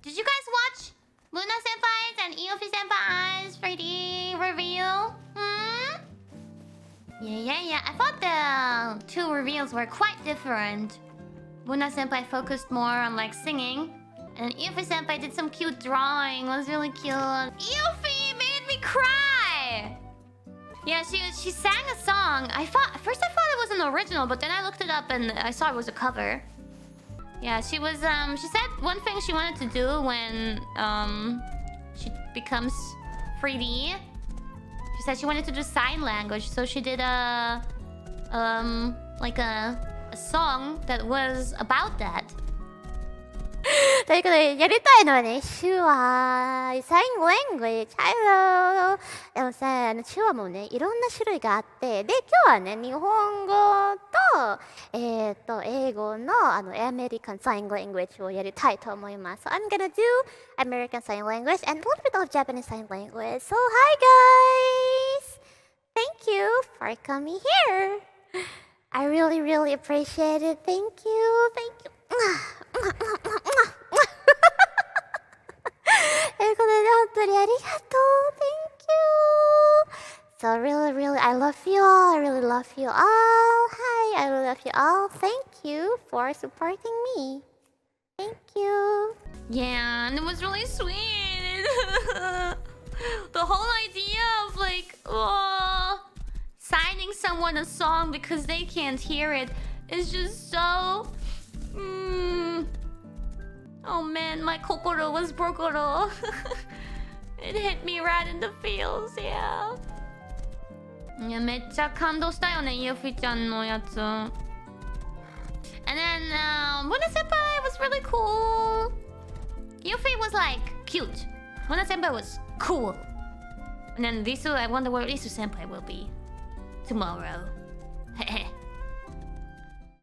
Did you guys watch Luna Senpai's and Ioffi Senpai's 3D reveal? Yeah. I thought the two reveals were quite different. Luna Senpai focused more on like singing, and Ioffi Senpai did some cute drawing. It was really cute. Ioffi made me cry! Yeah, she sang a song. At first I thought it was an original, but then I looked it up and I saw it was a cover. Yeah, she said one thing she wanted to do when she becomes 3D. She said she wanted to do sign language, so she did a song that was about that. ということで、やりたいのはね、手話、サインlanguage、Hello。でもさ、手話もね、いろんな種類があって、で、今日はね、日本語と、英語のAmerican Sign Language をやりたいと思います。So I'm gonna do American Sign Language and a little bit of Japanese Sign Language. So hi guys! Thank you for coming here. I really appreciate it. Thank you. ということで、本当にありがとう。Thank you. So really, I love you all. I really love you all. Hi, I really love you all. Thank you for supporting me. Thank you. Yeah, and it was really sweet. The whole idea of like, signing someone a song because they can't hear it is just so... Oh man, my kokoro was brokoro. It hit me right in the feels, yeah. いや、めっちゃ感動したよね、イオフィちゃんのやつ。And then, Muna Senpai was really cool. Ioffi was like cute. Muna Senpai was cool. And then Risu, I wonder where Risu Senpai will be tomorrow.